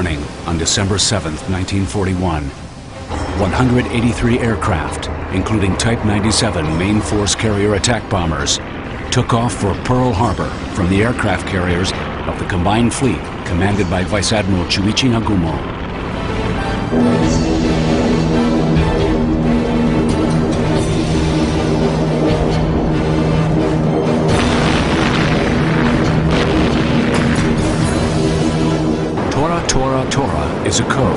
morning on December 7, 1941, 183 aircraft, including Type 97 main force carrier attack bombers, took off for Pearl Harbor from the aircraft carriers of the Combined Fleet commanded by Vice Admiral Chuichi Nagumo. Tora Tora is a code.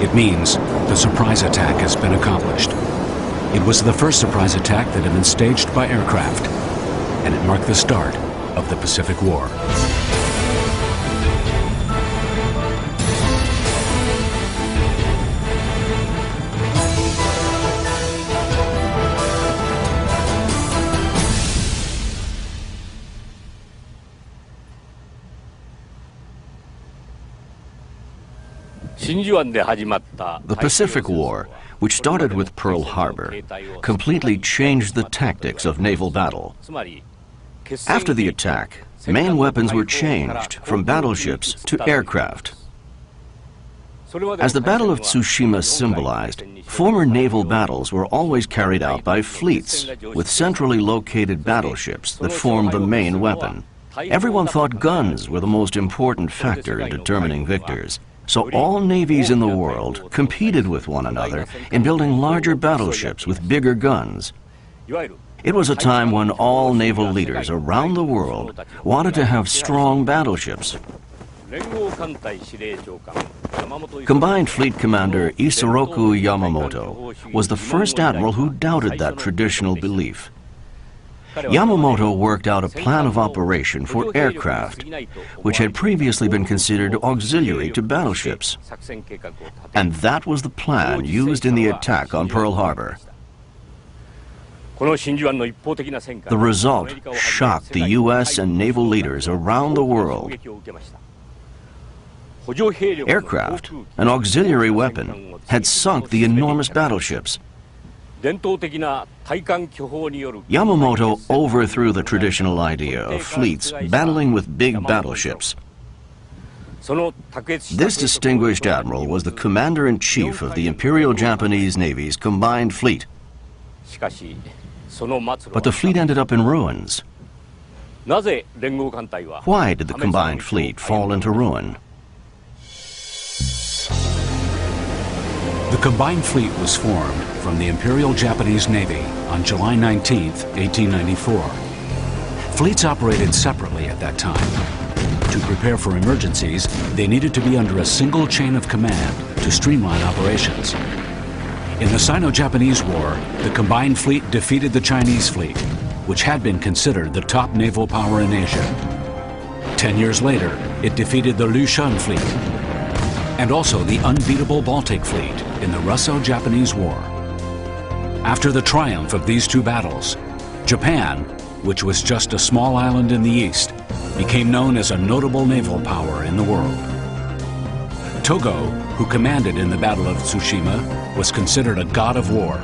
It means the surprise attack has been accomplished. It was the first surprise attack that had been staged by aircraft, and it marked the start of the Pacific War. The Pacific War, which started with Pearl Harbor, completely changed the tactics of naval battle. After the attack, main weapons were changed from battleships to aircraft. As the Battle of Tsushima symbolized, former naval battles were always carried out by fleets with centrally located battleships that formed the main weapon. Everyone thought guns were the most important factor in determining victors. So all navies in the world competed with one another in building larger battleships with bigger guns. It was a time when all naval leaders around the world wanted to have strong battleships. Combined Fleet Commander Isoroku Yamamoto was the first admiral who doubted that traditional belief. Yamamoto worked out a plan of operation for aircraft, which had previously been considered auxiliary to battleships. And that was the plan used in the attack on Pearl Harbor. The result shocked the U.S. and naval leaders around the world. Aircraft, an auxiliary weapon, had sunk the enormous battleships. Yamamoto overthrew the traditional idea of fleets battling with big battleships. This distinguished admiral was the commander-in-chief of the Imperial Japanese Navy's Combined Fleet. But the fleet ended up in ruins. Why did the Combined Fleet fall into ruin? The Combined Fleet was formed from the Imperial Japanese Navy on July 19, 1894. Fleets operated separately at that time. To prepare for emergencies, they needed to be under a single chain of command to streamline operations. In the Sino-Japanese War, the Combined Fleet defeated the Chinese fleet, which had been considered the top naval power in Asia. 10 years later, it defeated the Lushan fleet, and also the unbeatable Baltic Fleet in the Russo-Japanese War. After the triumph of these two battles, Japan, which was just a small island in the east, became known as a notable naval power in the world. Togo, who commanded in the Battle of Tsushima, was considered a god of war.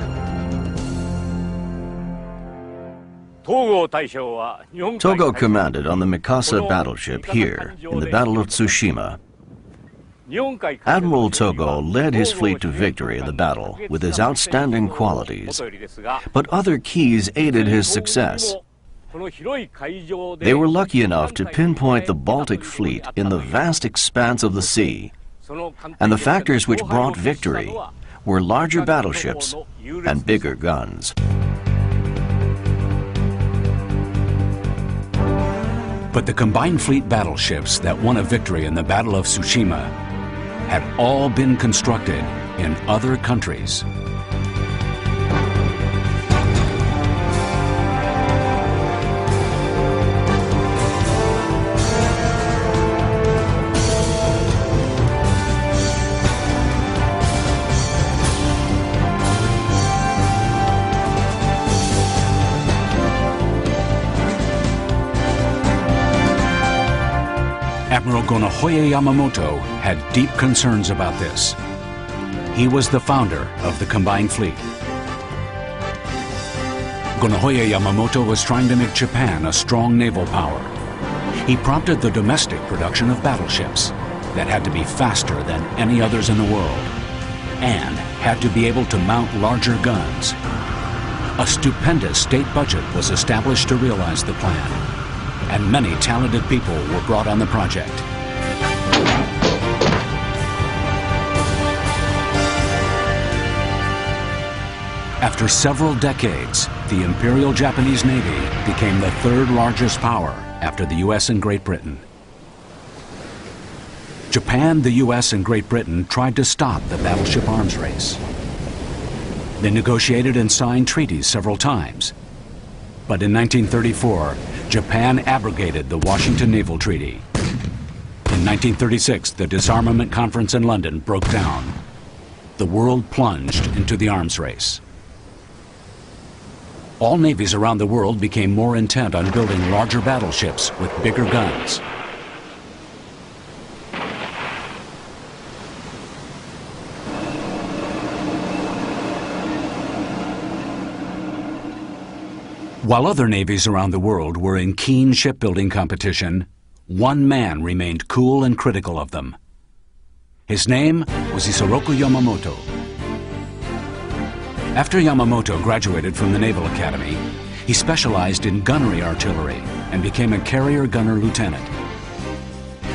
Togo commanded on the Mikasa battleship here in the Battle of Tsushima. Admiral Togo led his fleet to victory in the battle with his outstanding qualities, but other keys aided his success. They were lucky enough to pinpoint the Baltic Fleet in the vast expanse of the sea, and the factors which brought victory were larger battleships and bigger guns. But the Combined Fleet battleships that won a victory in the Battle of Tsushima had all been constructed in other countries. Admiral Gonohoya Yamamoto had deep concerns about this. He was the founder of the Combined Fleet. Gonohoya Yamamoto was trying to make Japan a strong naval power. He prompted the domestic production of battleships. that had to be faster than any others in the world and had to be able to mount larger guns. A stupendous state budget was established to realize the plan, and many talented people were brought on the project. After several decades, the Imperial Japanese Navy became the third largest power after the US and Great Britain. Japan, the US, and Great Britain tried to stop the battleship arms race. They negotiated and signed treaties several times. But in 1934, Japan abrogated the Washington Naval Treaty. In 1936, the disarmament conference in London broke down. The world plunged into the arms race. All navies around the world became more intent on building larger battleships with bigger guns. While other navies around the world were in keen shipbuilding competition, one man remained cool and critical of them. His name was Isoroku Yamamoto. After Yamamoto graduated from the Naval Academy, he specialized in gunnery artillery and became a carrier gunner lieutenant.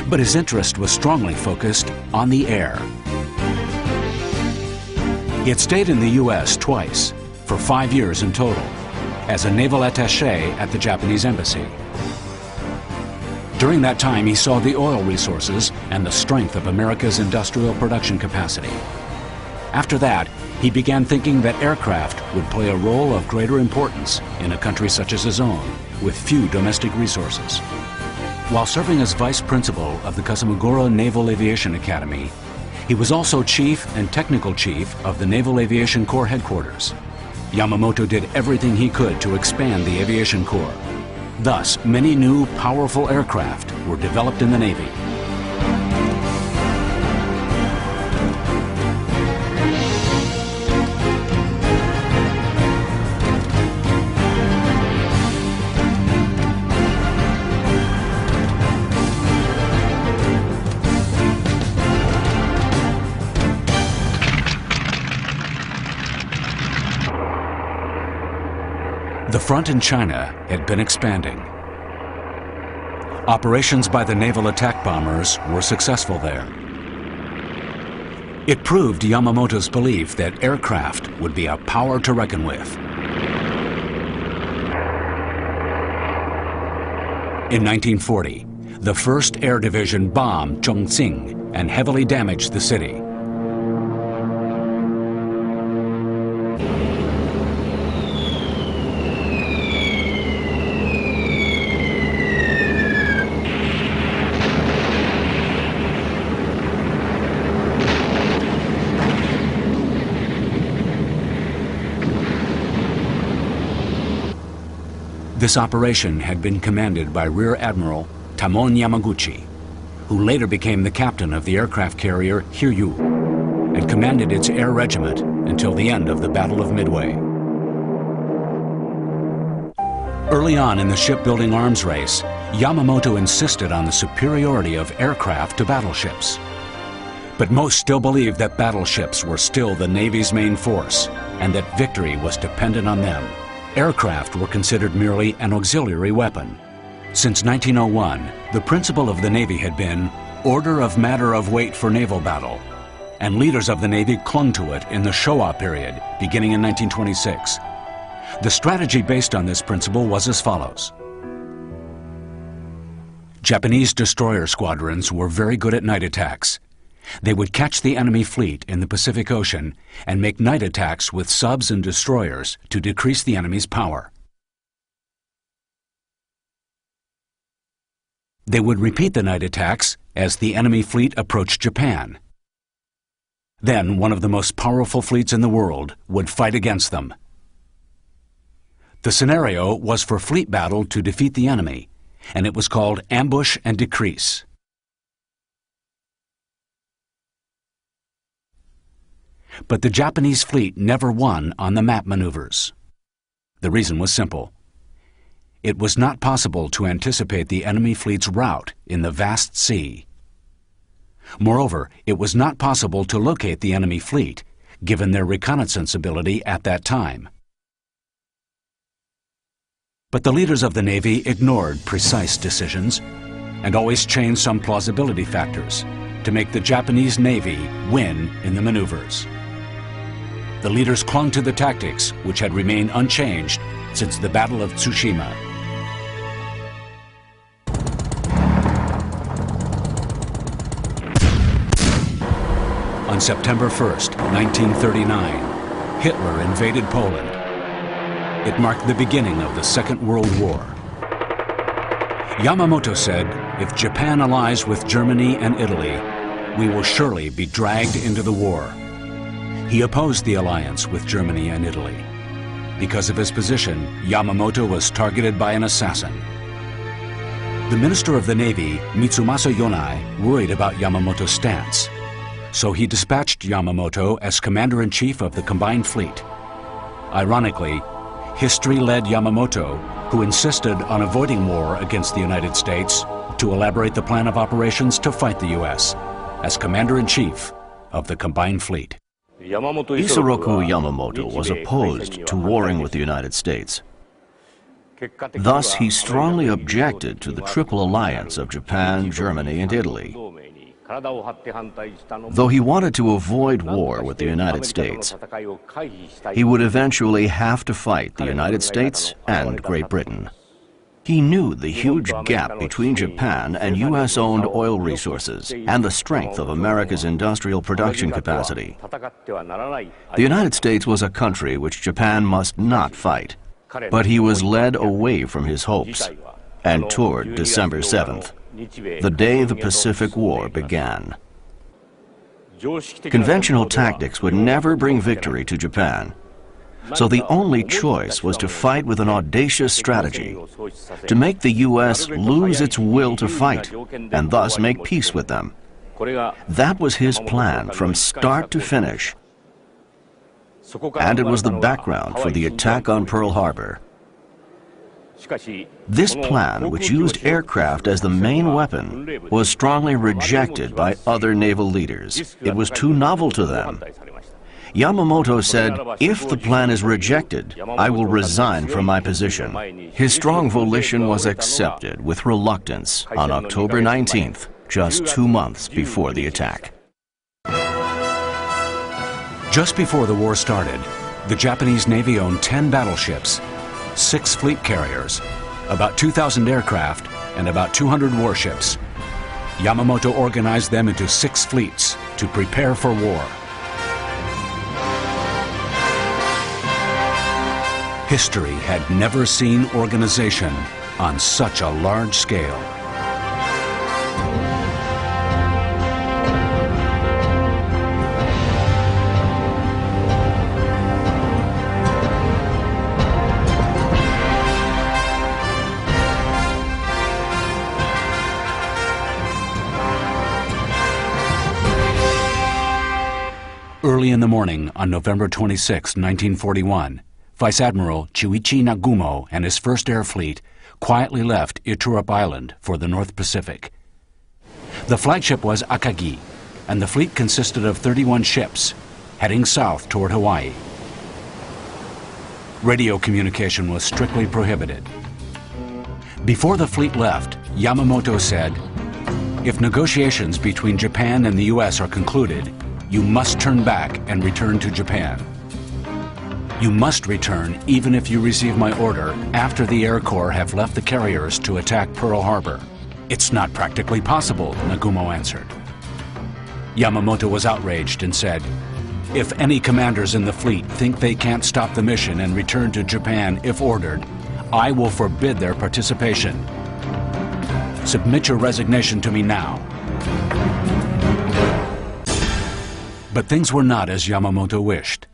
But his interest was strongly focused on the air. He had stayed in the US twice, for 5 years in total, as a naval attaché at the Japanese embassy. During that time, he saw the oil resources and the strength of America's industrial production capacity. After that, he began thinking that aircraft would play a role of greater importance in a country such as his own, with few domestic resources. While serving as vice principal of the Kasumaguro Naval Aviation Academy, he was also chief and technical chief of the Naval Aviation Corps headquarters. Yamamoto did everything he could to expand the Aviation Corps. Thus, many new, powerful aircraft were developed in the Navy. The front in China had been expanding. Operations by the naval attack bombers were successful there. It proved Yamamoto's belief that aircraft would be a power to reckon with. In 1940, the 1st Air Division bombed Chongqing and heavily damaged the city. This operation had been commanded by Rear Admiral Tamon Yamaguchi, who later became the captain of the aircraft carrier Hiryu and commanded its air regiment until the end of the Battle of Midway. Early on in the shipbuilding arms race, Yamamoto insisted on the superiority of aircraft to battleships. But most still believed that battleships were still the Navy's main force and that victory was dependent on them. Aircraft were considered merely an auxiliary weapon. Since 1901, the principle of the Navy had been order of matter of weight for naval battle, and leaders of the Navy clung to it in the Showa period, beginning in 1926. The strategy based on this principle was as follows. Japanese destroyer squadrons were very good at night attacks. They would catch the enemy fleet in the Pacific Ocean and make night attacks with subs and destroyers to decrease the enemy's power. They would repeat the night attacks as the enemy fleet approached Japan. Then one of the most powerful fleets in the world would fight against them. The scenario was for fleet battle to defeat the enemy, and it was called ambush and decrease. But the Japanese fleet never won on the map maneuvers. The reason was simple. It was not possible to anticipate the enemy fleet's route in the vast sea. Moreover, it was not possible to locate the enemy fleet, given their reconnaissance ability at that time. But the leaders of the Navy ignored precise decisions and always changed some plausibility factors to make the Japanese Navy win in the maneuvers. The leaders clung to the tactics which had remained unchanged since the Battle of Tsushima. On September 1st, 1939, Hitler invaded Poland. It marked the beginning of the Second World War. Yamamoto said, "If Japan allies with Germany and Italy, we will surely be dragged into the war." He opposed the alliance with Germany and Italy. Because of his position, Yamamoto was targeted by an assassin. The Minister of the Navy, Mitsumasa Yonai, worried about Yamamoto's stance. So he dispatched Yamamoto as Commander-in-Chief of the Combined Fleet. Ironically, history led Yamamoto, who insisted on avoiding war against the United States, to elaborate the plan of operations to fight the U.S. as Commander-in-Chief of the Combined Fleet. Isoroku Yamamoto was opposed to warring with the United States. Thus, he strongly objected to the Triple Alliance of Japan, Germany, and Italy. Though he wanted to avoid war with the United States, he would eventually have to fight the United States and Great Britain. He knew the huge gap between Japan and U.S.-owned oil resources and the strength of America's industrial production capacity. The United States was a country which Japan must not fight, but he was led away from his hopes and toward December 7th. The day the Pacific War began. Conventional tactics would never bring victory to Japan, so the only choice was to fight with an audacious strategy, to make the U.S. lose its will to fight and thus make peace with them. That was his plan from start to finish, and it was the background for the attack on Pearl Harbor. This plan, which used aircraft as the main weapon, was strongly rejected by other naval leaders. It was too novel to them. Yamamoto said, "If the plan is rejected, I will resign from my position." His strong volition was accepted with reluctance on October 19th, just 2 months before the attack. Just before the war started, the Japanese Navy owned 10 battleships, 6 fleet carriers, about 2,000 aircraft, and about 200 warships. Yamamoto organized them into 6 fleets to prepare for war. History had never seen organization on such a large scale. Early in the morning on November 26, 1941, Vice Admiral Chuichi Nagumo and his first air fleet quietly left Iturup Island for the North Pacific. The flagship was Akagi, and the fleet consisted of 31 ships, heading south toward Hawaii. Radio communication was strictly prohibited. Before the fleet left, Yamamoto said, "If negotiations between Japan and the U.S. are concluded, you must turn back and return to Japan. You must return even if you receive my order after the Air Corps have left the carriers to attack Pearl Harbor." "It's not practically possible," Nagumo answered. Yamamoto was outraged and said, "If any commanders in the fleet think they can't stop the mission and return to Japan if ordered, I will forbid their participation. Submit your resignation to me now." But things were not as Yamamoto wished.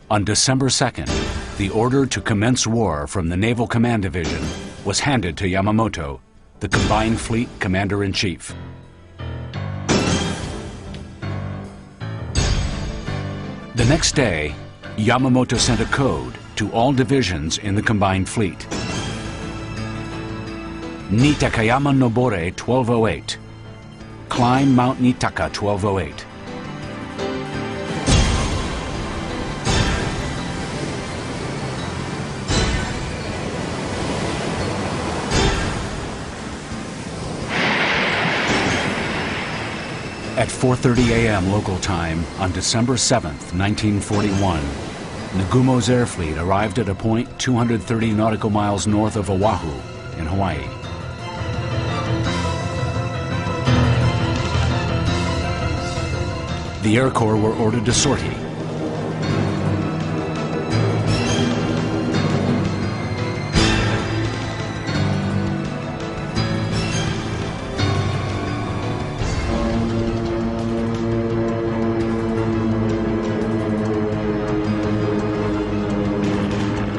On December 2nd, the order to commence war from the Naval Command Division was handed to Yamamoto, the Combined Fleet Commander-in-Chief. The next day, Yamamoto sent a code to all divisions in the Combined Fleet. Ni Takayama Nobore 1208. climb Mount Nitaka 1208. At 4:30 a.m. local time on December 7th, 1941, Nagumo's air fleet arrived at a point 230 nautical miles north of Oahu in Hawaii. The Air Corps were ordered to sortie.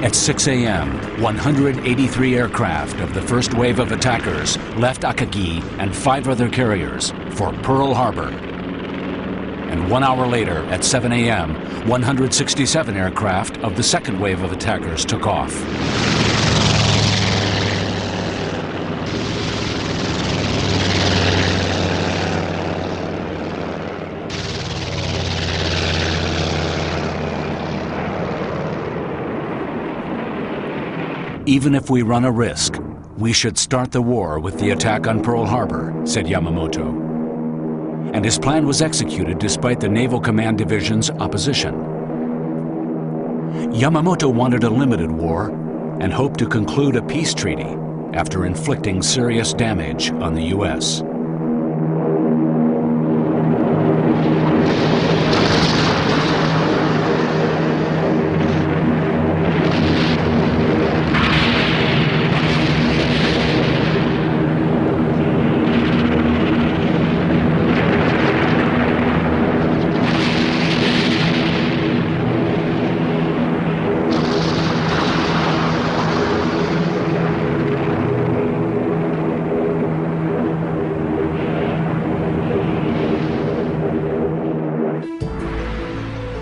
At 6 a.m., 183 aircraft of the first wave of attackers left Akagi and 5 other carriers for Pearl Harbor. And 1 hour later, at 7 a.m., 167 aircraft of the second wave of attackers took off. Even if we run a risk, we should start the war with the attack on Pearl Harbor, said Yamamoto. And his plan was executed despite the Naval Command Division's opposition. Yamamoto wanted a limited war and hoped to conclude a peace treaty after inflicting serious damage on the U.S.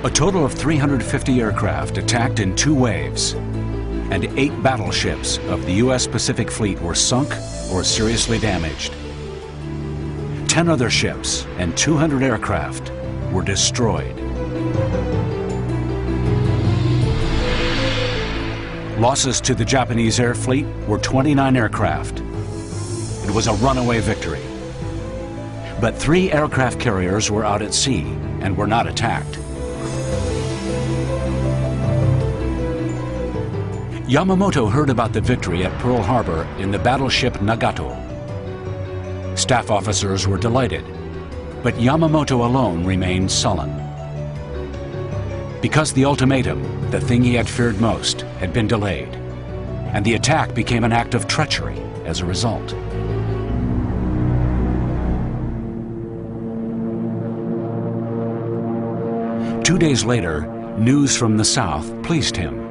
A total of 350 aircraft attacked in 2 waves, and 8 battleships of the U.S. Pacific Fleet were sunk or seriously damaged. 10 other ships and 200 aircraft were destroyed. Losses to the Japanese air fleet were 29 aircraft. It was a runaway victory. But 3 aircraft carriers were out at sea and were not attacked. Yamamoto heard about the victory at Pearl Harbor in the battleship Nagato. Staff officers were delighted, but Yamamoto alone remained sullen. Because the ultimatum, the thing he had feared most, had been delayed, and the attack became an act of treachery as a result. Two days later, news from the South pleased him.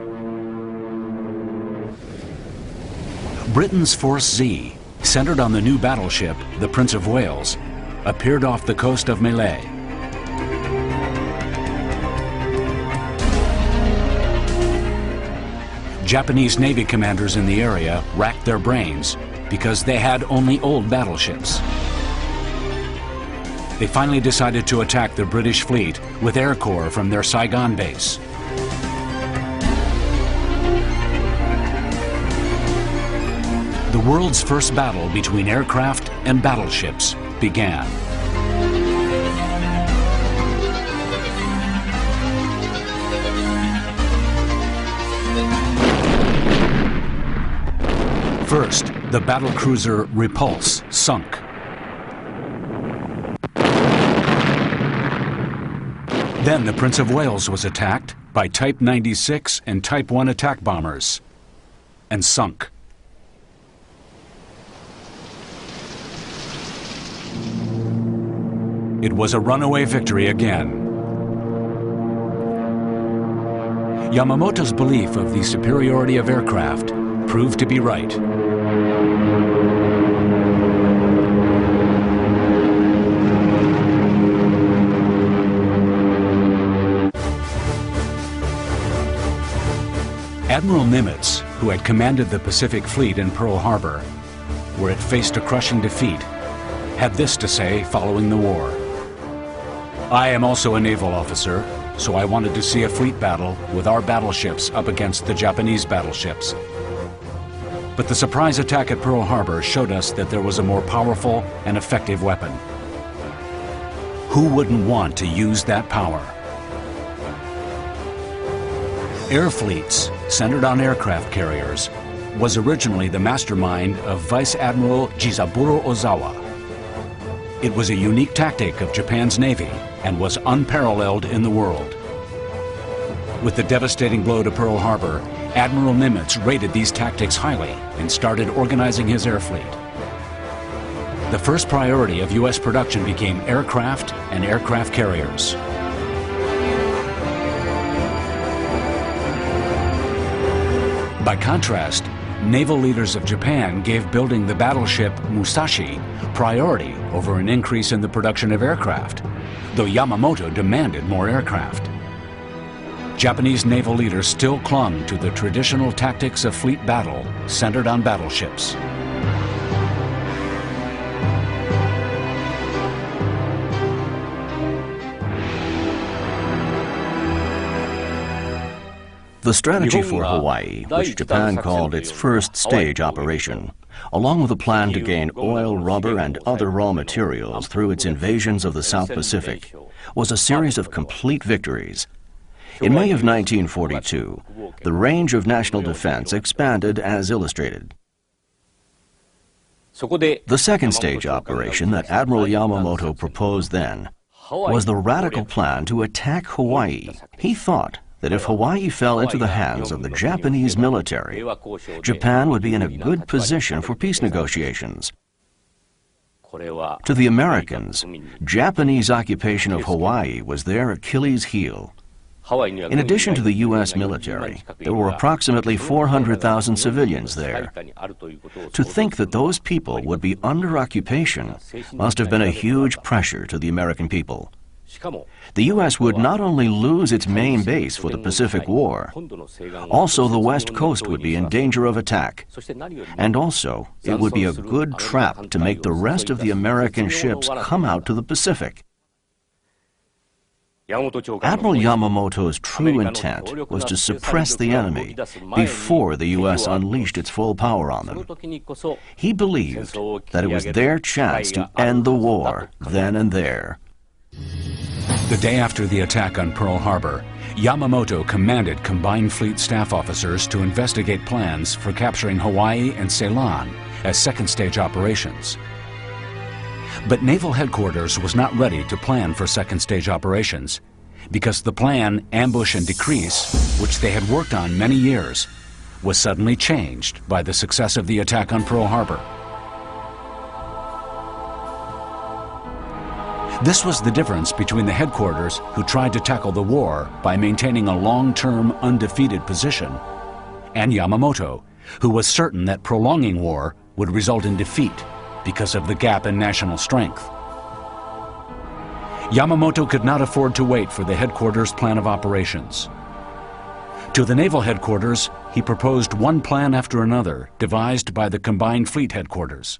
Britain's Force Z, centered on the new battleship, the Prince of Wales, appeared off the coast of Malay. Japanese Navy commanders in the area racked their brains because they had only old battleships. They finally decided to attack the British fleet with Air Corps from their Saigon base. The world's first battle between aircraft and battleships began. First, the battlecruiser Repulse sunk. Then the Prince of Wales was attacked by Type 96 and Type 1 attack bombers and sunk. It was a runaway victory again. Yamamoto's belief of the superiority of aircraft proved to be right. Admiral Nimitz, who had commanded the Pacific Fleet in Pearl Harbor, where it faced a crushing defeat, had this to say following the war. "I am also a naval officer, so I wanted to see a fleet battle with our battleships up against the Japanese battleships. But the surprise attack at Pearl Harbor showed us that there was a more powerful and effective weapon. Who wouldn't want to use that power?" Air fleets, centered on aircraft carriers, was originally the mastermind of Vice Admiral Jizaburo Ozawa. It was a unique tactic of Japan's Navy and was unparalleled in the world. With the devastating blow to Pearl Harbor, Admiral Nimitz rated these tactics highly and started organizing his air fleet. The first priority of U.S. production became aircraft and aircraft carriers. By contrast, naval leaders of Japan gave building the battleship Musashi priority over an increase in the production of aircraft, though Yamamoto demanded more aircraft. Japanese naval leaders still clung to the traditional tactics of fleet battle centered on battleships. The strategy for Hawaii, which Japan called its first stage operation, along with a plan to gain oil, rubber, and other raw materials through its invasions of the South Pacific, was a series of complete victories. In May of 1942, the range of national defense expanded as illustrated. The second stage operation that Admiral Yamamoto proposed then was the radical plan to attack Hawaii. He thought that if Hawaii fell into the hands of the Japanese military, Japan would be in a good position for peace negotiations. To the Americans, Japanese occupation of Hawaii was their Achilles heel. In addition to the U.S. military, there were approximately 400,000 civilians there. To think that those people would be under occupation must have been a huge pressure to the American people. The U.S. would not only lose its main base for the Pacific War, also the West Coast would be in danger of attack, and also it would be a good trap to make the rest of the American ships come out to the Pacific. Admiral Yamamoto's true intent was to suppress the enemy before the U.S. unleashed its full power on them. He believed that it was their chance to end the war then and there. The day after the attack on Pearl Harbor, Yamamoto commanded Combined Fleet staff officers to investigate plans for capturing Hawaii and Ceylon as second-stage operations. But Naval Headquarters was not ready to plan for second-stage operations because the plan Ambush and Decrease, which they had worked on many years, was suddenly changed by the success of the attack on Pearl Harbor. This was the difference between the headquarters, who tried to tackle the war by maintaining a long-term undefeated position, and Yamamoto, who was certain that prolonging war would result in defeat because of the gap in national strength. Yamamoto could not afford to wait for the headquarters plan of operations. To the Naval Headquarters, he proposed one plan after another devised by the Combined Fleet Headquarters.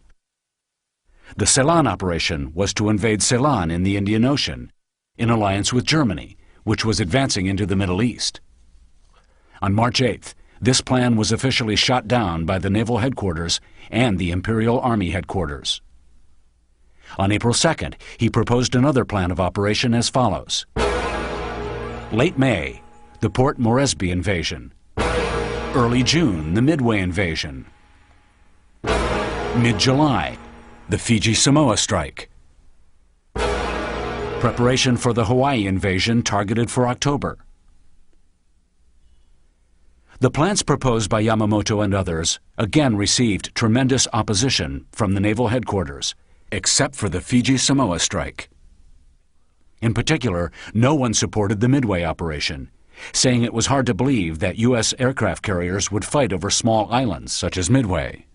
The Ceylon operation was to invade Ceylon in the Indian Ocean, in alliance with Germany, which was advancing into the Middle East. On March 8th, this plan was officially shot down by the Naval Headquarters and the Imperial Army Headquarters. On April 2nd, he proposed another plan of operation as follows. Late May, the Port Moresby invasion. Early June, the Midway invasion. Mid-July, the Fiji-Samoa strike. Preparation for the Hawaii invasion targeted for October. The plans proposed by Yamamoto and others again received tremendous opposition from the Naval Headquarters, except for the Fiji-Samoa strike. In particular, no one supported the Midway operation, saying it was hard to believe that U.S. aircraft carriers would fight over small islands such as Midway.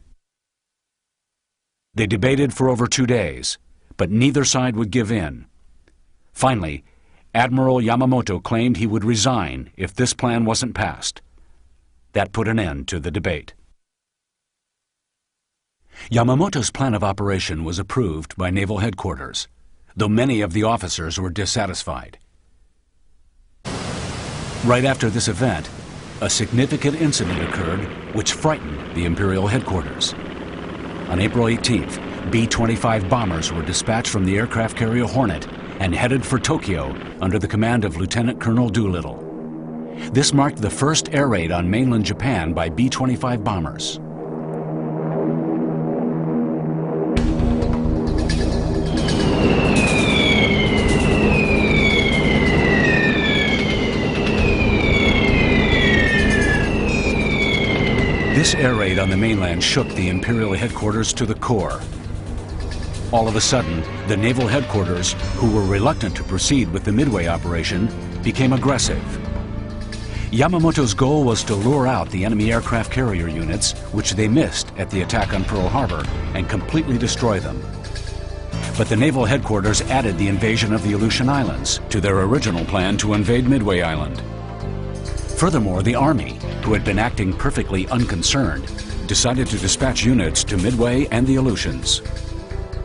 They debated for over 2 days, but neither side would give in. Finally, Admiral Yamamoto claimed he would resign if this plan wasn't passed. That put an end to the debate. Yamamoto's plan of operation was approved by Naval Headquarters, though many of the officers were dissatisfied. Right after this event, a significant incident occurred which frightened the Imperial Headquarters. On April 18th, B-25 bombers were dispatched from the aircraft carrier Hornet and headed for Tokyo under the command of Lieutenant Colonel Doolittle. This marked the first air raid on mainland Japan by B-25 bombers. This air raid on the mainland shook the Imperial Headquarters to the core. All of a sudden, the Naval Headquarters, who were reluctant to proceed with the Midway operation, became aggressive. Yamamoto's goal was to lure out the enemy aircraft carrier units, which they missed at the attack on Pearl Harbor, and completely destroy them. But the Naval Headquarters added the invasion of the Aleutian Islands to their original plan to invade Midway Island. Furthermore, the Army, who had been acting perfectly unconcerned, decided to dispatch units to Midway and the Aleutians.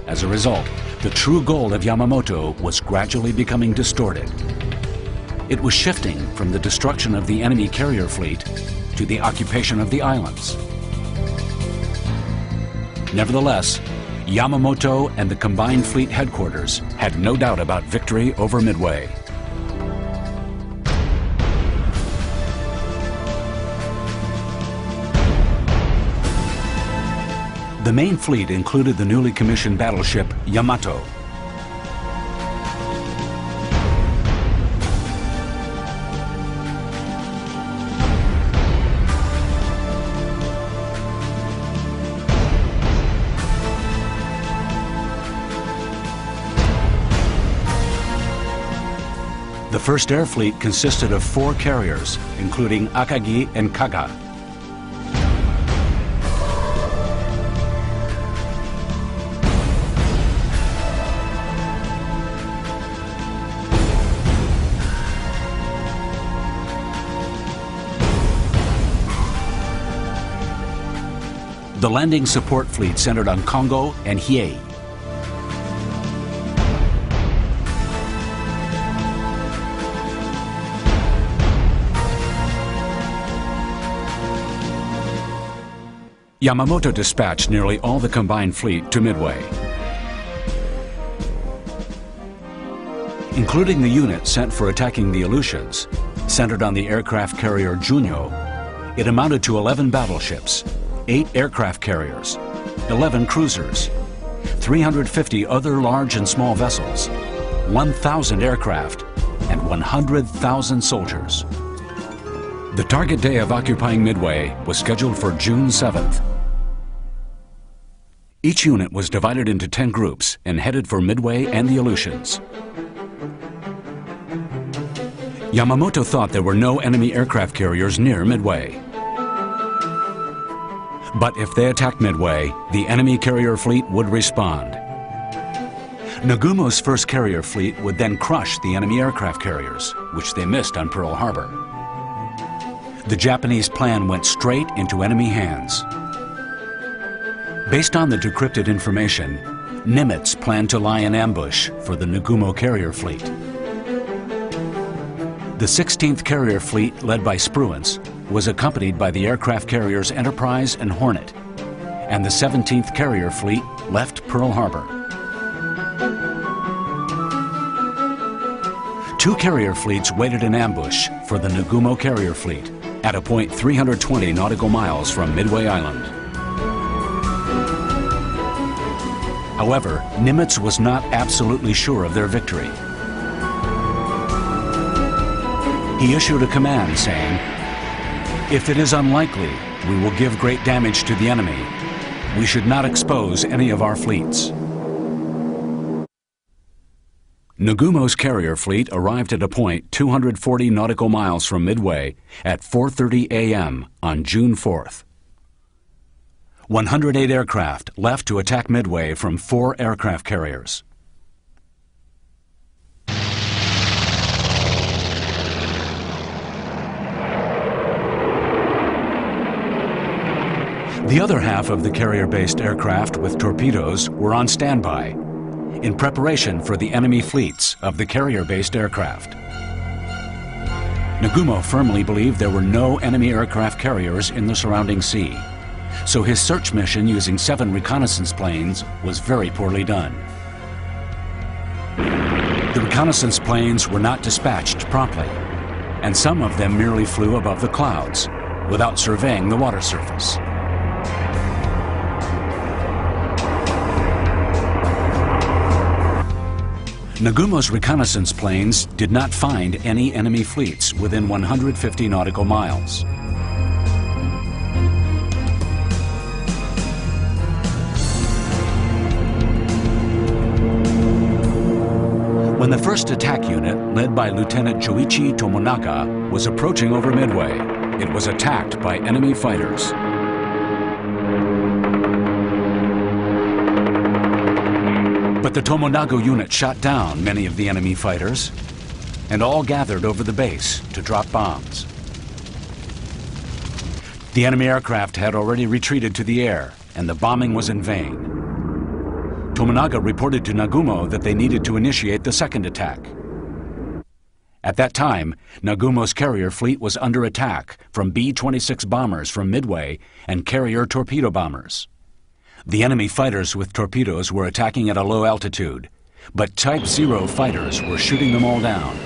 As a result, the true goal of Yamamoto was gradually becoming distorted. It was shifting from the destruction of the enemy carrier fleet to the occupation of the islands. Nevertheless, Yamamoto and the Combined Fleet Headquarters had no doubt about victory over Midway. The main fleet included the newly commissioned battleship Yamato. The First Air Fleet consisted of 4 carriers, including Akagi and Kaga. The landing support fleet centered on Kongo and Hiei. Yamamoto dispatched nearly all the combined fleet to Midway. Including the unit sent for attacking the Aleutians, centered on the aircraft carrier Junyo, it amounted to 11 battleships, 8 aircraft carriers, 11 cruisers, 350 other large and small vessels, 1,000 aircraft, and 100,000 soldiers. The target day of occupying Midway was scheduled for June 7th. Each unit was divided into 10 groups and headed for Midway and the Aleutians. Yamamoto thought there were no enemy aircraft carriers near Midway. But if they attacked Midway, the enemy carrier fleet would respond. Nagumo's first carrier fleet would then crush the enemy aircraft carriers, which they missed on Pearl Harbor. The Japanese plan went straight into enemy hands. Based on the decrypted information, Nimitz planned to lie in ambush for the Nagumo carrier fleet. The 16th Carrier Fleet, led by Spruance, was accompanied by the aircraft carriers Enterprise and Hornet, and the 17th Carrier Fleet left Pearl Harbor. 2 carrier fleets waited in ambush for the Nagumo carrier fleet at a point 320 nautical miles from Midway Island. However, Nimitz was not absolutely sure of their victory. He issued a command saying, "If it is unlikely we will give great damage to the enemy, we should not expose any of our fleets." Nagumo's carrier fleet arrived at a point 240 nautical miles from Midway at 4:30 a.m. on June 4th. 108 aircraft left to attack Midway from 4 aircraft carriers. The other half of the carrier-based aircraft with torpedoes were on standby, in preparation for the enemy fleets of the carrier-based aircraft. Nagumo firmly believed there were no enemy aircraft carriers in the surrounding sea, so his search mission using 7 reconnaissance planes was very poorly done. The reconnaissance planes were not dispatched promptly, and some of them merely flew above the clouds without surveying the water surface. Nagumo's reconnaissance planes did not find any enemy fleets within 150 nautical miles. When the first attack unit, led by Lieutenant Joichi Tomonaga, was approaching over Midway, it was attacked by enemy fighters. But the Tomonaga unit shot down many of the enemy fighters, and all gathered over the base to drop bombs. The enemy aircraft had already retreated to the air, and the bombing was in vain. Tomonaga reported to Nagumo that they needed to initiate the second attack. At that time, Nagumo's carrier fleet was under attack from B-26 bombers from Midway and carrier torpedo bombers. The enemy fighters with torpedoes were attacking at a low altitude, but Type 0 fighters were shooting them all down.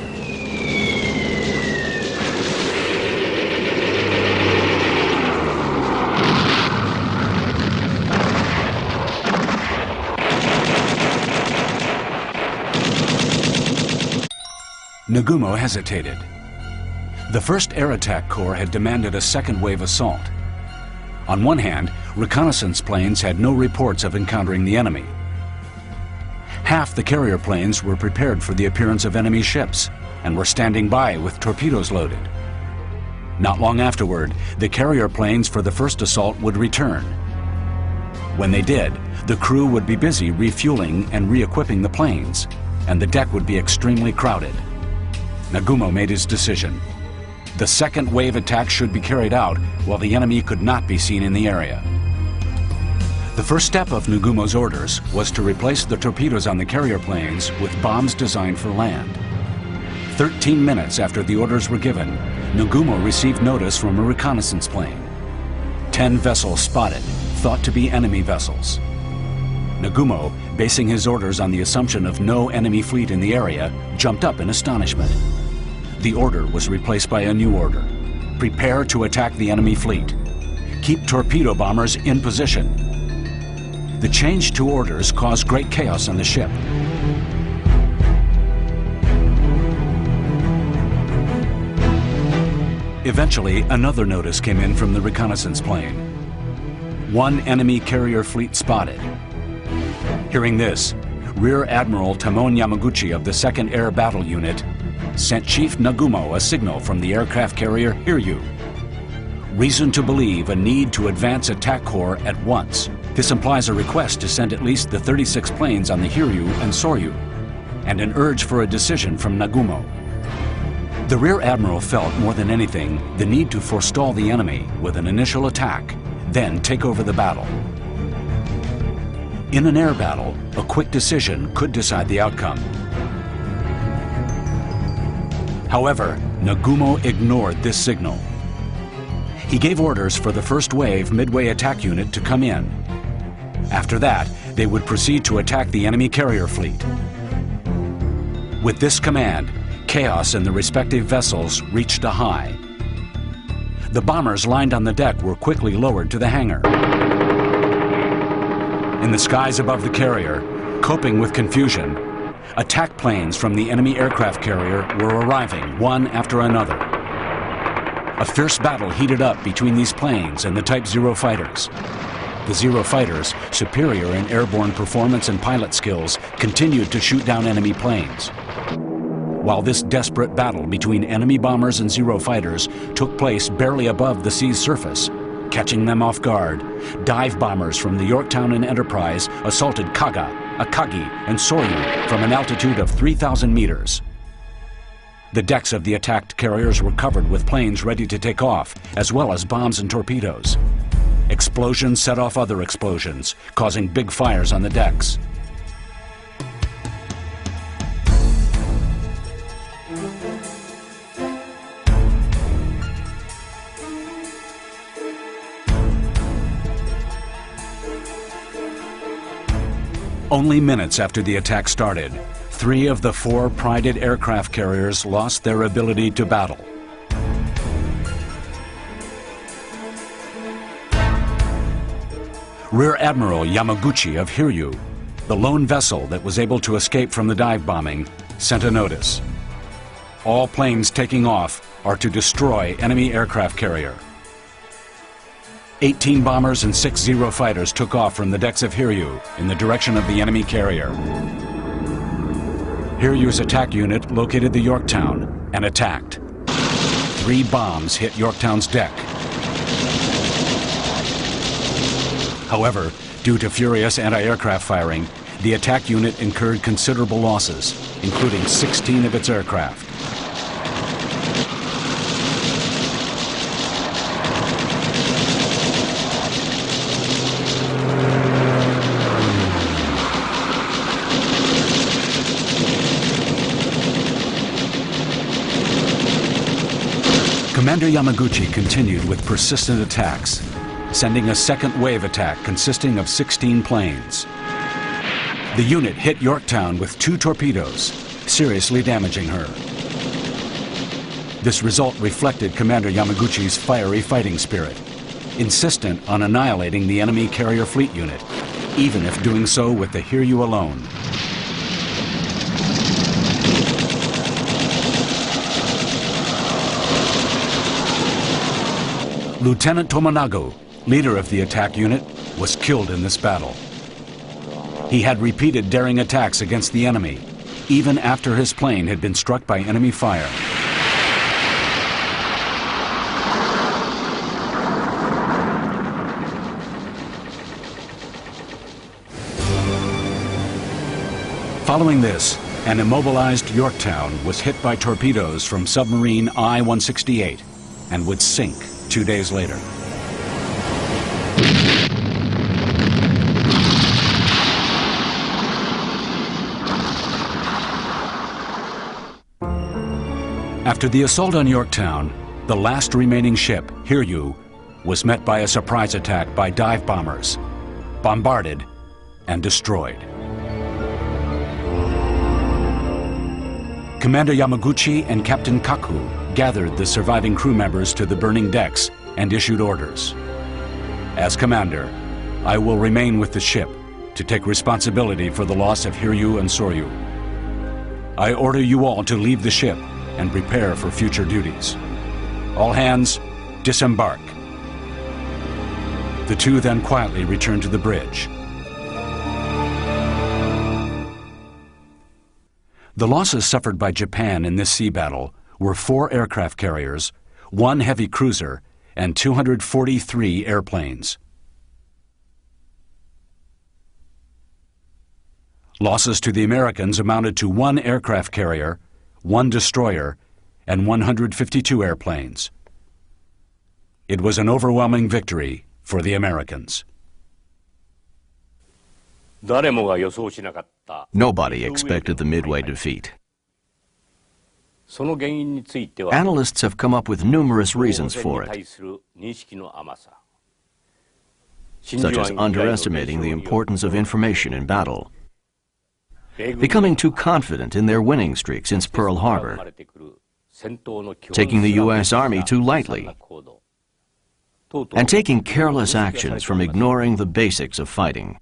Nagumo hesitated. The 1st Air Attack Corps had demanded a second wave assault. On one hand, reconnaissance planes had no reports of encountering the enemy. Half the carrier planes were prepared for the appearance of enemy ships and were standing by with torpedoes loaded. Not long afterward, the carrier planes for the first assault would return. When they did, the crew would be busy refueling and re-equipping the planes, and the deck would be extremely crowded. Nagumo made his decision. The second wave attack should be carried out while the enemy could not be seen in the area. The first step of Nagumo's orders was to replace the torpedoes on the carrier planes with bombs designed for land. 13 minutes after the orders were given, Nagumo received notice from a reconnaissance plane. 10 vessels spotted, thought to be enemy vessels. Nagumo, basing his orders on the assumption of no enemy fleet in the area, jumped up in astonishment. The order was replaced by a new order. Prepare to attack the enemy fleet. Keep torpedo bombers in position. The change to orders caused great chaos on the ship. Eventually, another notice came in from the reconnaissance plane. 1 enemy carrier fleet spotted. Hearing this, Rear Admiral Tamon Yamaguchi of the 2nd Air Battle Unit sent Chief Nagumo a signal from the aircraft carrier Hiryu. Reason to believe a need to advance attack corps at once. This implies a request to send at least the 36 planes on the Hiryu and Soryu, and an urge for a decision from Nagumo. The Rear Admiral felt more than anything the need to forestall the enemy with an initial attack, then take over the battle. In an air battle, a quick decision could decide the outcome. However, Nagumo ignored this signal. He gave orders for the first wave Midway attack unit to come in. After that, they would proceed to attack the enemy carrier fleet. With this command, chaos in the respective vessels reached a high. The bombers lined on the deck were quickly lowered to the hangar. In the skies above the carrier, coping with confusion, attack planes from the enemy aircraft carrier were arriving one after another. A fierce battle heated up between these planes and the Type 0 fighters. The Zero fighters, superior in airborne performance and pilot skills, continued to shoot down enemy planes. While this desperate battle between enemy bombers and Zero fighters took place barely above the sea's surface, catching them off guard, dive bombers from the Yorktown and Enterprise assaulted Kaga, Akagi, and Soryu from an altitude of 3,000 meters. The decks of the attacked carriers were covered with planes ready to take off, as well as bombs and torpedoes. Explosions set off other explosions, causing big fires on the decks. Only minutes after the attack started, 3 of the 4 prided aircraft carriers lost their ability to battle. Rear Admiral Yamaguchi of Hiryu, the lone vessel that was able to escape from the dive bombing, sent a notice. All planes taking off are to destroy enemy aircraft carrier. 18 bombers and 6 Zero fighters took off from the decks of Hiryu in the direction of the enemy carrier. Hiryu's attack unit located the Yorktown and attacked. 3 bombs hit Yorktown's deck. However, due to furious anti-aircraft firing, the attack unit incurred considerable losses, including 16 of its aircraft. Commander Yamaguchi continued with persistent attacks, sending a second wave attack consisting of 16 planes. The unit hit Yorktown with 2 torpedoes, seriously damaging her. This result reflected Commander Yamaguchi's fiery fighting spirit, insistent on annihilating the enemy carrier fleet unit, even if doing so with the Hiryu alone. Lieutenant Tomonaga, leader of the attack unit, was killed in this battle. He had repeated daring attacks against the enemy, even after his plane had been struck by enemy fire. Following this, an immobilized Yorktown was hit by torpedoes from submarine I-168 and would sink 2 days later. After the assault on Yorktown, the last remaining ship, Hiryu, was met by a surprise attack by dive bombers, bombarded and destroyed. Commander Yamaguchi and Captain Kaku gathered the surviving crew members to the burning decks and issued orders. As commander, I will remain with the ship to take responsibility for the loss of Hiryu and Soryu. I order you all to leave the ship and prepare for future duties. All hands, disembark. The 2 then quietly returned to the bridge. The losses suffered by Japan in this sea battle were 4 aircraft carriers, 1 heavy cruiser, and 243 airplanes. Losses to the Americans amounted to 1 aircraft carrier, 1 destroyer, and 152 airplanes. It was an overwhelming victory for the Americans. Nobody expected the Midway defeat. Analysts have come up with numerous reasons for it, such as underestimating the importance of information in battle, becoming too confident in their winning streak since Pearl Harbor, taking the U.S. Army too lightly, and taking careless actions from ignoring the basics of fighting.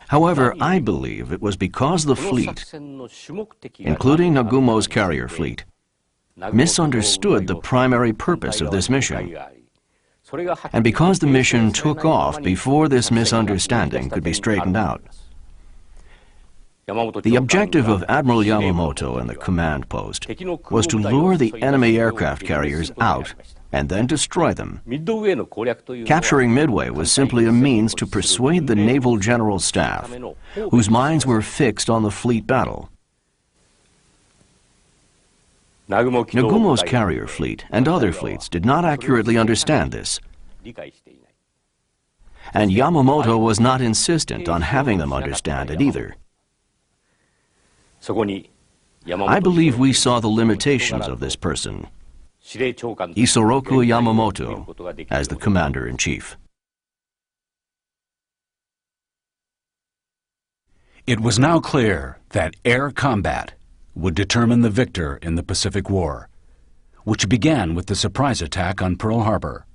However, I believe it was because the fleet, including Nagumo's carrier fleet, misunderstood the primary purpose of this mission, and because the mission took off before this misunderstanding could be straightened out. The objective of Admiral Yamamoto and the command post was to lure the enemy aircraft carriers out and then destroy them. Capturing Midway was simply a means to persuade the Naval General Staff, whose minds were fixed on the fleet battle. Nagumo's carrier fleet and other fleets did not accurately understand this. and Yamamoto was not insistent on having them understand it either. I believe we saw the limitations of this person, Isoroku Yamamoto, as the commander-in-chief. It was now clear that air combat would determine the victor in the Pacific War, which began with the surprise attack on Pearl Harbor.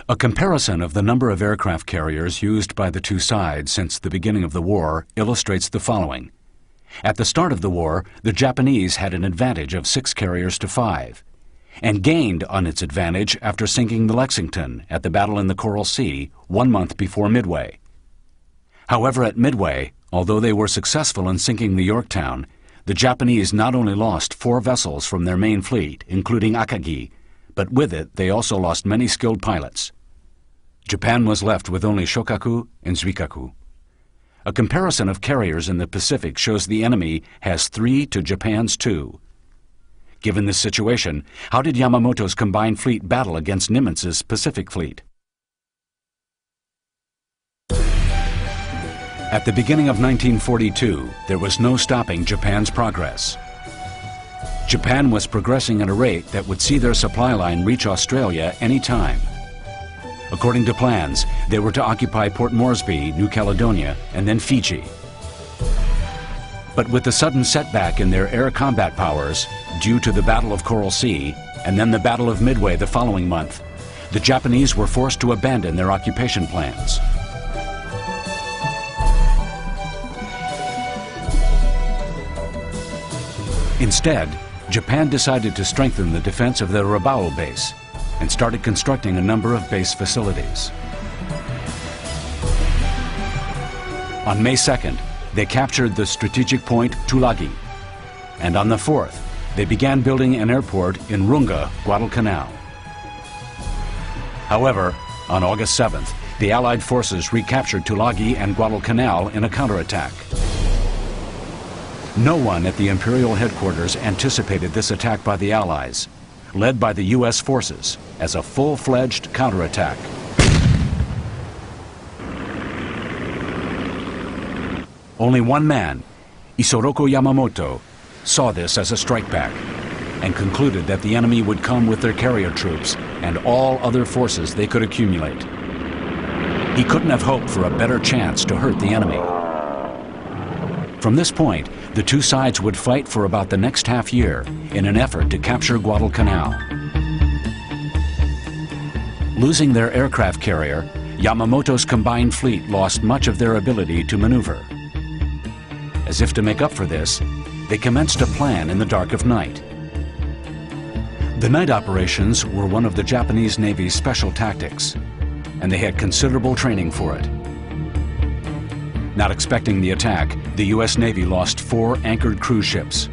A comparison of the number of aircraft carriers used by the two sides since the beginning of the war illustrates the following. At the start of the war, the Japanese had an advantage of 6 carriers to 5, and gained on its advantage after sinking the Lexington at the battle in the Coral Sea 1 month before Midway. However, at Midway, although they were successful in sinking the Yorktown, the Japanese not only lost 4 vessels from their main fleet, including Akagi, but with it they also lost many skilled pilots. Japan was left with only Shokaku and Zuikaku. A comparison of carriers in the Pacific shows the enemy has 3 to Japan's 2. Given this situation, how did Yamamoto's combined fleet battle against Nimitz's Pacific fleet? At the beginning of 1942, there was no stopping Japan's progress. Japan was progressing at a rate that would see their supply line reach Australia any time. According to plans, they were to occupy Port Moresby, New Caledonia, and then Fiji. But with the sudden setback in their air combat powers, due to the Battle of Coral Sea, and then the Battle of Midway the following month, the Japanese were forced to abandon their occupation plans. Instead, Japan decided to strengthen the defense of their Rabaul base and started constructing a number of base facilities. On May 2nd, they captured the strategic point Tulagi, and on the 4th, they began building an airport in Runga, Guadalcanal. However, on August 7th, the Allied forces recaptured Tulagi and Guadalcanal in a counterattack. No one at the Imperial headquarters anticipated this attack by the Allies, led by the U.S. forces, as a full-fledged counterattack. Only one man, Isoroku Yamamoto, saw this as a strike back and concluded that the enemy would come with their carrier troops and all other forces they could accumulate. He couldn't have hoped for a better chance to hurt the enemy. From this point, the two sides would fight for about the next half year in an effort to capture Guadalcanal. Losing their aircraft carrier, Yamamoto's combined fleet lost much of their ability to maneuver. As if to make up for this, they commenced a plan in the dark of night. The night operations were one of the Japanese Navy's special tactics, and they had considerable training for it. Not expecting the attack, the U.S. Navy lost 4 anchored cruise ships.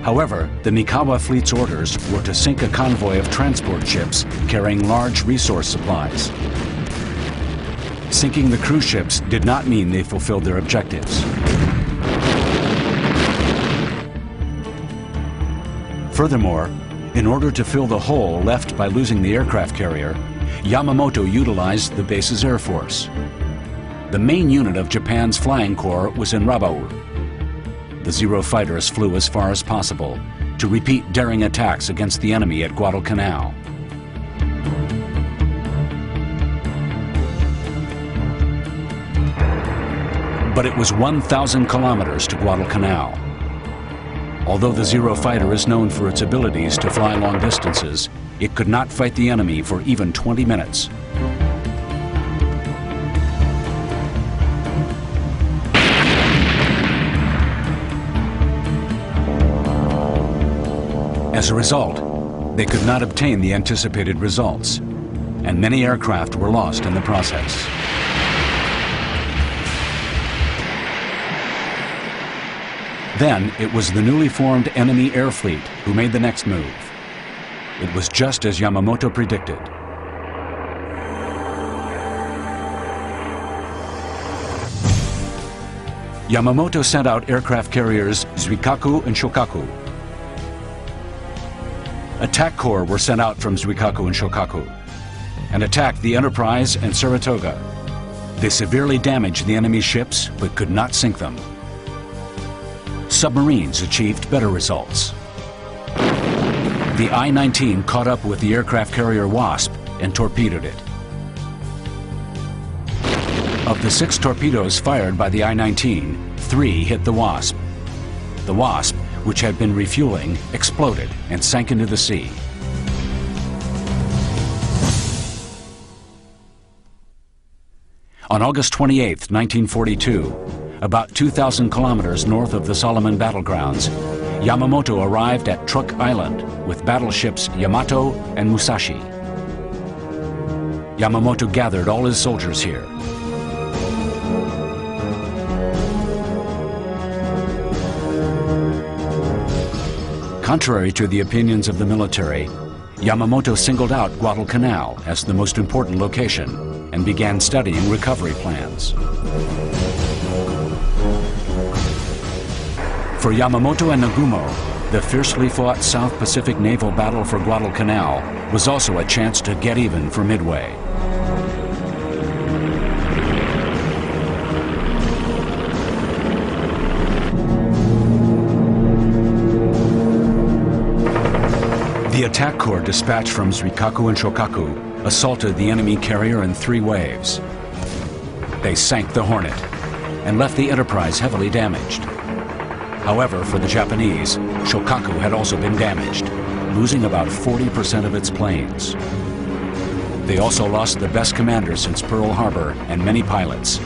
However, the Mikawa fleet's orders were to sink a convoy of transport ships carrying large resource supplies. Sinking the cruise ships did not mean they fulfilled their objectives. Furthermore, in order to fill the hole left by losing the aircraft carrier, Yamamoto utilized the base's air force. The main unit of Japan's flying corps was in Rabaul. The Zero fighters flew as far as possible to repeat daring attacks against the enemy at Guadalcanal. But it was 1,000 kilometers to Guadalcanal. Although the Zero fighter is known for its abilities to fly long distances, it could not fight the enemy for even 20 minutes. As a result, they could not obtain the anticipated results, and many aircraft were lost in the process. Then it was the newly formed enemy air fleet who made the next move. It was just as Yamamoto predicted. Yamamoto sent out aircraft carriers Zuikaku and Shokaku. Attack corps were sent out from Zuikaku and Shokaku, and attacked the Enterprise and Saratoga. They severely damaged the enemy ships but could not sink them. Submarines achieved better results. The I-19 caught up with the aircraft carrier Wasp and torpedoed it. Of the 6 torpedoes fired by the I-19, 3 hit the Wasp. The Wasp, which had been refueling, exploded and sank into the sea. On August 28, 1942, about 2,000 kilometers north of the Solomon battlegrounds, Yamamoto arrived at Truk Island with battleships Yamato and Musashi. Yamamoto gathered all his soldiers here. Contrary to the opinions of the military, Yamamoto singled out Guadalcanal as the most important location and began studying recovery plans. For Yamamoto and Nagumo, the fiercely fought South Pacific naval battle for Guadalcanal was also a chance to get even for Midway. The attack corps dispatched from Zuikaku and Shokaku assaulted the enemy carrier in 3 waves. They sank the Hornet and left the Enterprise heavily damaged. However, for the Japanese, Shokaku had also been damaged, losing about 40% of its planes. They also lost the best commander since Pearl Harbor and many pilots.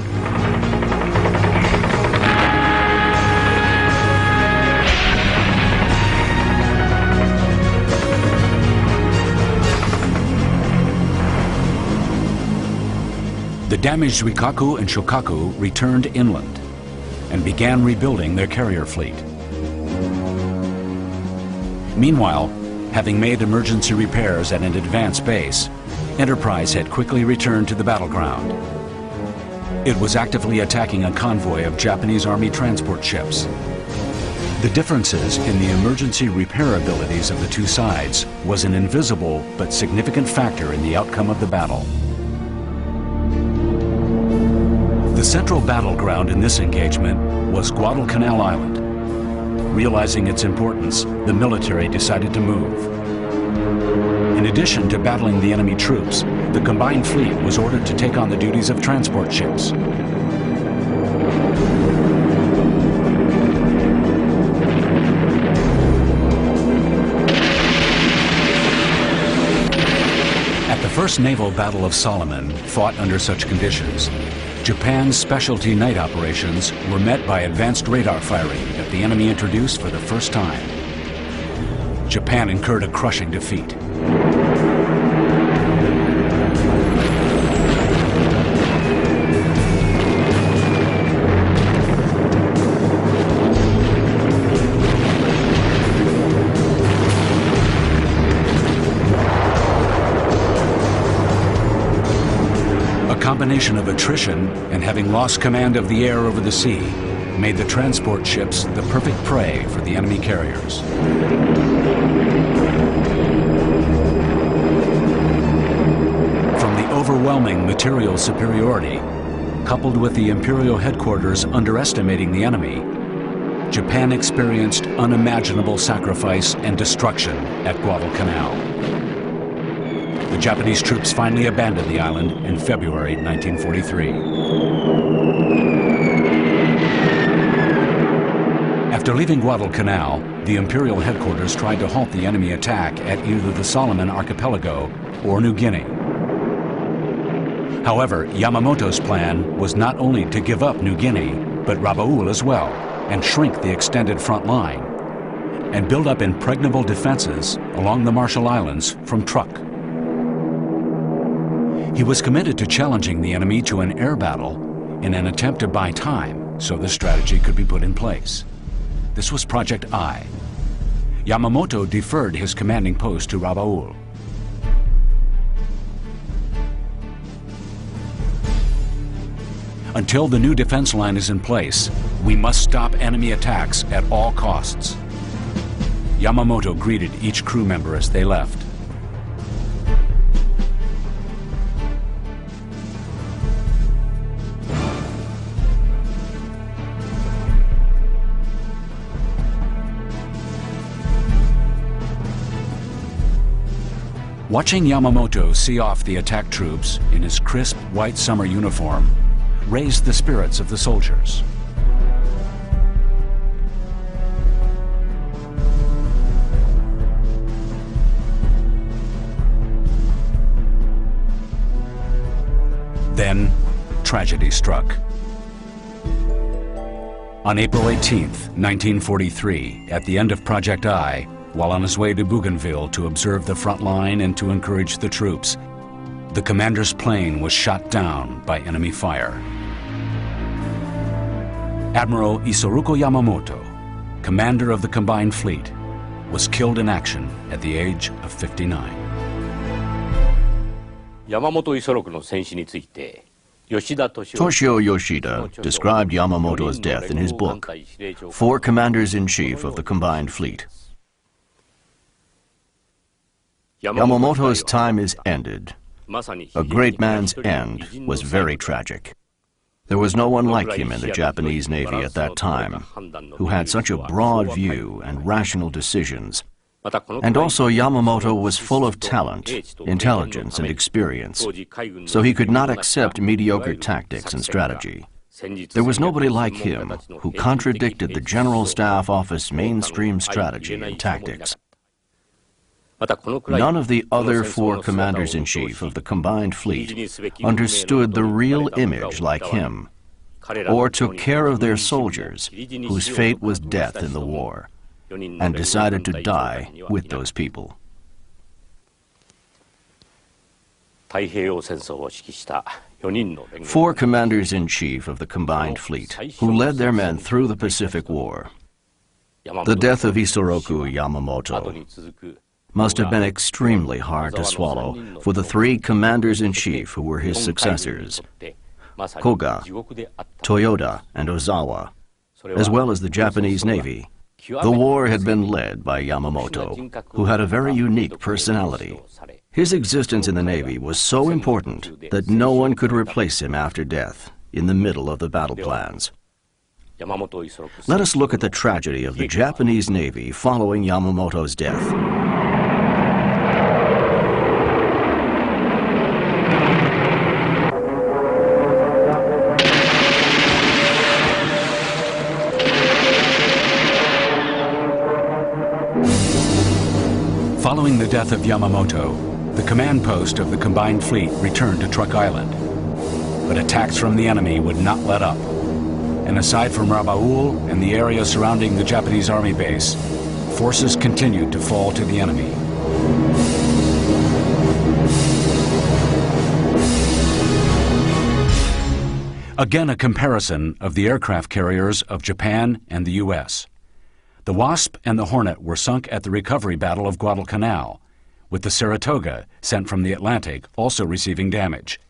The damaged Zuikaku and Shokaku returned inland and began rebuilding their carrier fleet. Meanwhile, having made emergency repairs at an advanced base, Enterprise had quickly returned to the battleground. It was actively attacking a convoy of Japanese Army transport ships. The differences in the emergency repair abilities of the 2 sides was an invisible but significant factor in the outcome of the battle. The central battleground in this engagement was Guadalcanal Island. Realizing its importance, the military decided to move. In addition to battling the enemy troops, the combined fleet was ordered to take on the duties of transport ships. At the First Naval Battle of Solomon, fought under such conditions, Japan's specialty night operations were met by advanced radar firing that the enemy introduced for the first time. Japan incurred a crushing defeat. A combination of attrition and having lost command of the air over the sea made the transport ships the perfect prey for the enemy carriers. From the overwhelming material superiority, coupled with the Imperial headquarters underestimating the enemy, Japan experienced unimaginable sacrifice and destruction at Guadalcanal. The Japanese troops finally abandoned the island in February 1943. After leaving Guadalcanal, the Imperial headquarters tried to halt the enemy attack at either the Solomon Archipelago or New Guinea. However, Yamamoto's plan was not only to give up New Guinea, but Rabaul as well, and shrink the extended front line, and build up impregnable defenses along the Marshall Islands from Truk. He was committed to challenging the enemy to an air battle in an attempt to buy time so the strategy could be put in place. This was Project I. Yamamoto deferred his commanding post to Rabaul. Until the new defense line is in place, we must stop enemy attacks at all costs. Yamamoto greeted each crew member as they left. Watching Yamamoto see off the attack troops in his crisp white summer uniform raised the spirits of the soldiers. Then, tragedy struck. On April 18, 1943, at the end of Project I, while on his way to Bougainville to observe the front line and to encourage the troops, the commander's plane was shot down by enemy fire. Admiral Isoroku Yamamoto, commander of the Combined Fleet, was killed in action at the age of 59. Toshio Yoshida described Yamamoto's death in his book, Four Commanders-in-Chief of the Combined Fleet. Yamamoto's time is ended. A great man's end was very tragic. There was no one like him in the Japanese Navy at that time, who had such a broad view and rational decisions. And also Yamamoto was full of talent, intelligence, and experience, so he could not accept mediocre tactics and strategy. There was nobody like him who contradicted the General Staff Office mainstream strategy and tactics. None of the other four commanders-in-chief of the Combined Fleet understood the real image like him, or took care of their soldiers, whose fate was death in the war, and decided to die with those people. Four commanders-in-chief of the Combined Fleet, who led their men through the Pacific War. The death of Isoroku Yamamoto must have been extremely hard to swallow for the three commanders-in-chief who were his successors, Koga, Toyoda, and Ozawa, as well as the Japanese Navy. The war had been led by Yamamoto, who had a very unique personality. His existence in the Navy was so important that no one could replace him after death, in the middle of the battle plans. Let us look at the tragedy of the Japanese Navy following Yamamoto's death. Following the death of Yamamoto, the command post of the Combined Fleet returned to Truk Island. But attacks from the enemy would not let up. And aside from Rabaul and the area surrounding the Japanese Army base, forces continued to fall to the enemy. Again, a comparison of the aircraft carriers of Japan and the U.S. The Wasp and the Hornet were sunk at the recovery battle of Guadalcanal, with the Saratoga, sent from the Atlantic, also receiving damage.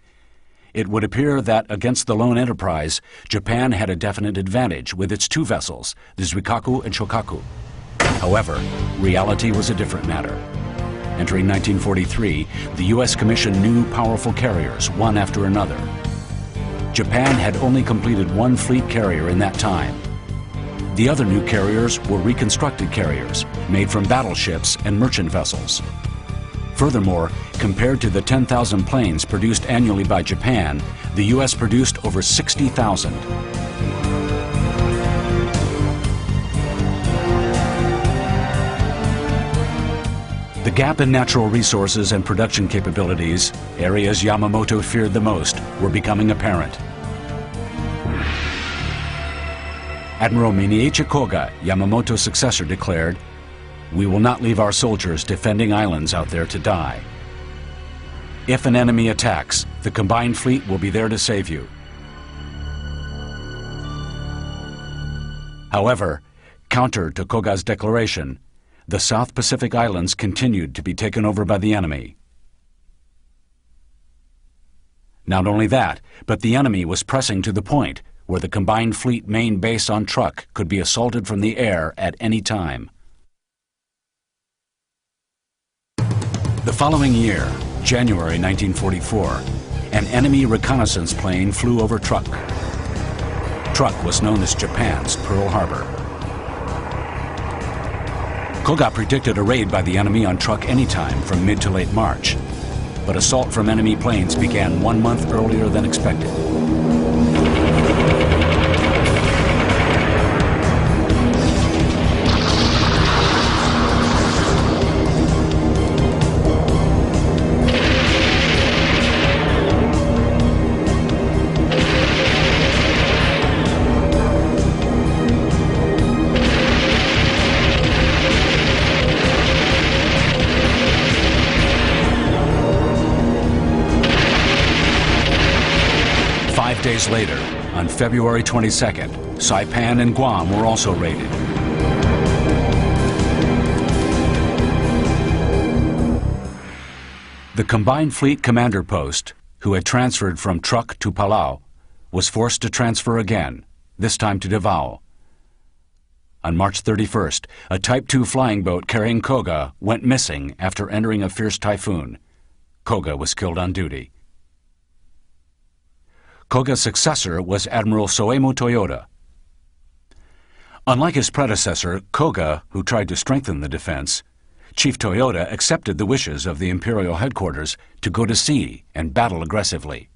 It would appear that against the lone Enterprise, Japan had a definite advantage with its two vessels, the Zuikaku and Shokaku. However, reality was a different matter. Entering 1943, the U.S. commissioned new powerful carriers, one after another. Japan had only completed one fleet carrier in that time. The other new carriers were reconstructed carriers, made from battleships and merchant vessels. Furthermore, compared to the 10,000 planes produced annually by Japan, the U.S. produced over 60,000. The gap in natural resources and production capabilities, areas Yamamoto feared the most, were becoming apparent. Admiral Miniichi Koga, Yamamoto's successor, declared, "We will not leave our soldiers defending islands out there to die. If an enemy attacks, the Combined Fleet will be there to save you." However, counter to Koga's declaration, the South Pacific Islands continued to be taken over by the enemy. Not only that, but the enemy was pressing to the point where the Combined Fleet main base on Truk could be assaulted from the air at any time. The following year, January 1944, an enemy reconnaissance plane flew over Truk. Truk was known as Japan's Pearl Harbor. Koga predicted a raid by the enemy on Truk anytime from mid to late March, but assault from enemy planes began 1 month earlier than expected. Days later, on February 22nd, Saipan and Guam were also raided. The Combined Fleet Commander Post, who had transferred from Truk to Palau, was forced to transfer again, this time to Davao. On March 31st, a Type 2 flying boat carrying Koga went missing after entering a fierce typhoon. Koga was killed on duty. Koga's successor was Admiral Soemo Toyoda. Unlike his predecessor, Koga, who tried to strengthen the defense, Chief Toyoda accepted the wishes of the imperial headquarters to go to sea and battle aggressively.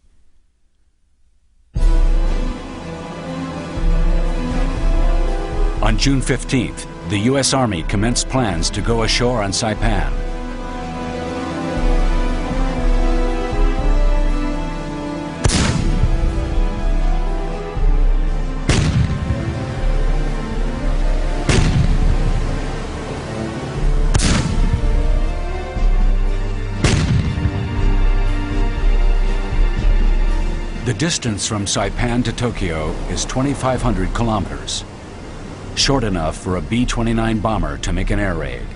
On June 15th, the U.S. Army commenced plans to go ashore on Saipan. The distance from Saipan to Tokyo is 2,500 kilometers, short enough for a B-29 bomber to make an air raid.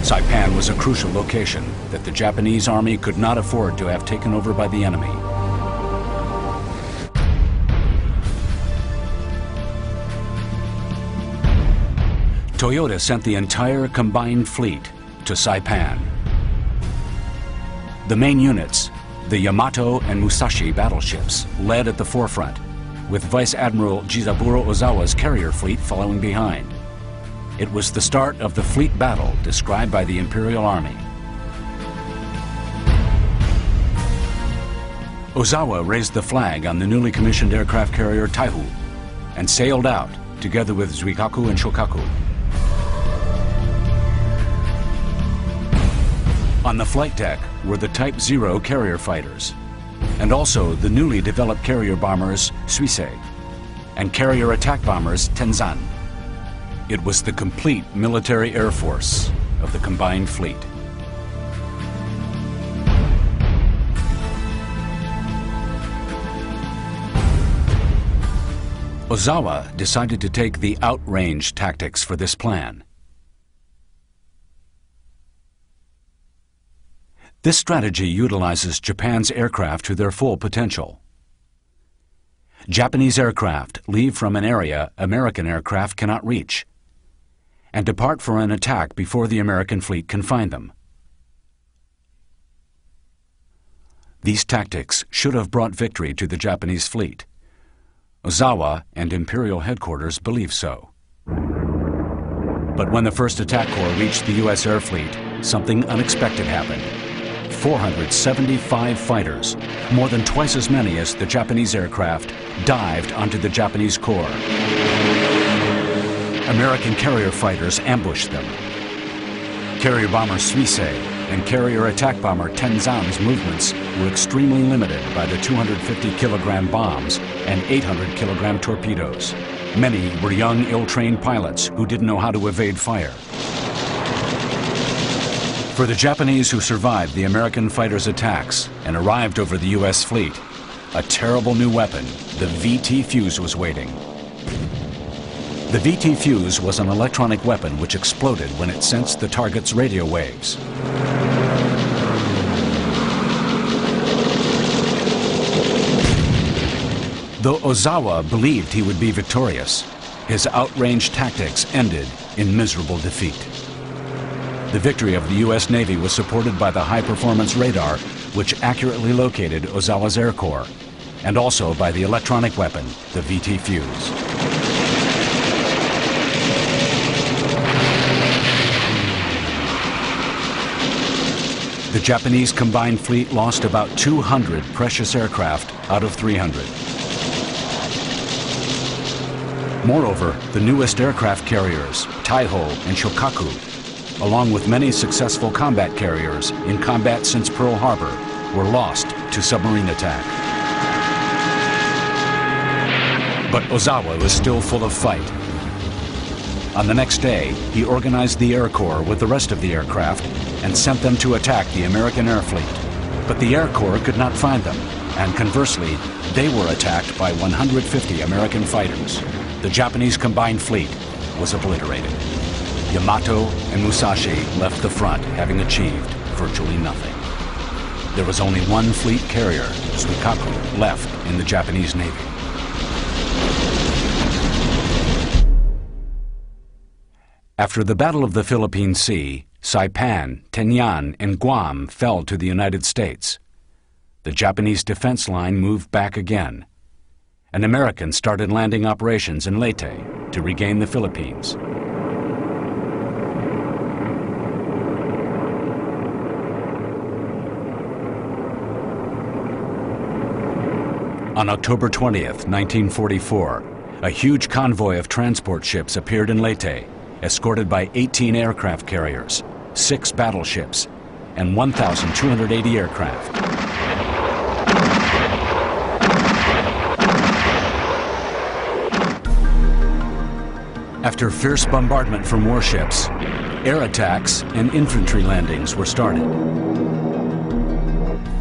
Saipan was a crucial location that the Japanese army could not afford to have taken over by the enemy. Toyota sent the entire combined fleet to Saipan. The main units, the Yamato and Musashi battleships, led at the forefront, with Vice Admiral Jizaburo Ozawa's carrier fleet following behind. It was the start of the fleet battle described by the Imperial Army. Ozawa raised the flag on the newly commissioned aircraft carrier Taihu and sailed out together with Zuikaku and Shokaku. On the flight deck were the Type 0 carrier fighters, and also the newly developed carrier bombers Suisei and carrier attack bombers Tenzan. It was the complete military air force of the combined fleet. Ozawa decided to take the outrange tactics for this plan. This strategy utilizes Japan's aircraft to their full potential. Japanese aircraft leave from an area American aircraft cannot reach and depart for an attack before the American fleet can find them. These tactics should have brought victory to the Japanese fleet. Ozawa and Imperial headquarters believe so. But when the first attack corps reached the U.S. Air Fleet, something unexpected happened. 475 fighters, more than twice as many as the Japanese aircraft, dived onto the Japanese corps. American carrier fighters ambushed them. Carrier bomber Suisei and carrier attack bomber Tenzan's movements were extremely limited by the 250-kilogram bombs and 800-kilogram torpedoes. Many were young, ill-trained pilots who didn't know how to evade fire. For the Japanese who survived the American fighters' attacks and arrived over the U.S. fleet, a terrible new weapon, the VT fuse, was waiting. The VT fuse was an electronic weapon which exploded when it sensed the target's radio waves. Though Ozawa believed he would be victorious, his outrange tactics ended in miserable defeat. The victory of the U.S. Navy was supported by the high-performance radar, which accurately located Ozawa's Air Corps, and also by the electronic weapon, the VT fuse. The Japanese combined fleet lost about 200 precious aircraft out of 300. Moreover, the newest aircraft carriers, Taiho and Shokaku, along with many successful combat carriers in combat since Pearl Harbor, were lost to submarine attack. But Ozawa was still full of fight. On the next day, he organized the Air Corps with the rest of the aircraft and sent them to attack the American Air Fleet. But the Air Corps could not find them, and conversely, they were attacked by 150 American fighters. The Japanese combined fleet was obliterated. Yamato and Musashi left the front having achieved virtually nothing. There was only one fleet carrier, Suikaku, left in the Japanese Navy. After the Battle of the Philippine Sea, Saipan, Tinian, and Guam fell to the United States. The Japanese defense line moved back again, and Americans started landing operations in Leyte to regain the Philippines. On October 20th, 1944, a huge convoy of transport ships appeared in Leyte, escorted by 18 aircraft carriers, 6 battleships, and 1,280 aircraft. After fierce bombardment from warships, air attacks and infantry landings were started.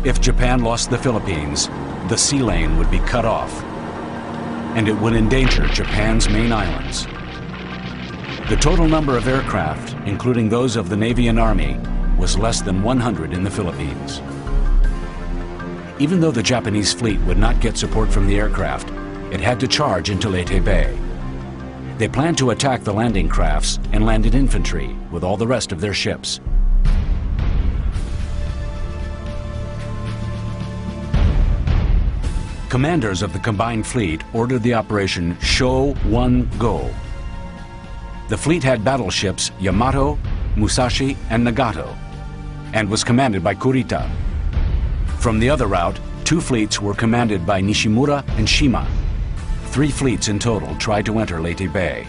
If Japan lost the Philippines, the sea lane would be cut off, and it would endanger Japan's main islands. The total number of aircraft, including those of the Navy and Army, was less than 100 in the Philippines. Even though the Japanese fleet would not get support from the aircraft, it had to charge into Leyte Bay. They planned to attack the landing crafts and landed infantry with all the rest of their ships. Commanders of the combined fleet ordered the operation Show One Go. The fleet had battleships Yamato, Musashi, and Nagato, and was commanded by Kurita. From the other route, 2 fleets were commanded by Nishimura and Shima. 3 fleets in total tried to enter Leyte Bay.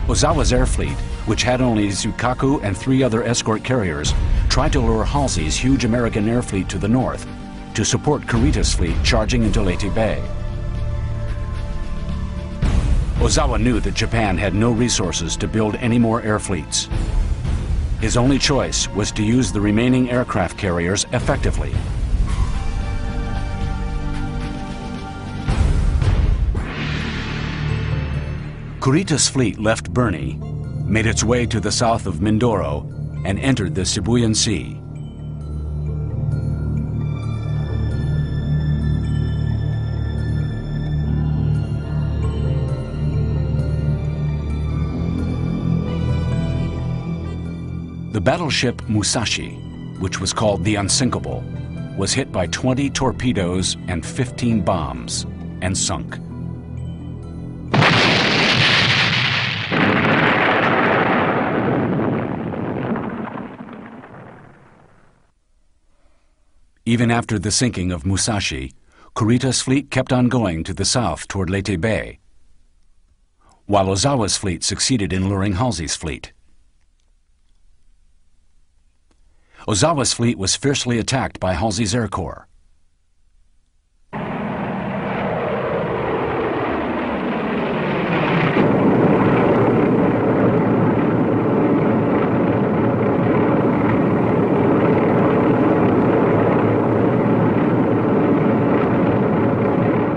Ozawa's air fleet, which had only Suikaku and 3 other escort carriers, tried to lure Halsey's huge American air fleet to the north to support Kurita's fleet charging into Leyte Bay. Ozawa knew that Japan had no resources to build any more air fleets. His only choice was to use the remaining aircraft carriers effectively. Kurita's fleet left Burney, made its way to the south of Mindoro, and entered the Sibuyan Sea. The battleship Musashi, which was called the Unsinkable, was hit by 20 torpedoes and 15 bombs and sunk. Even after the sinking of Musashi, Kurita's fleet kept on going to the south toward Leyte Bay, while Ozawa's fleet succeeded in luring Halsey's fleet. Ozawa's fleet was fiercely attacked by Halsey's Air Corps.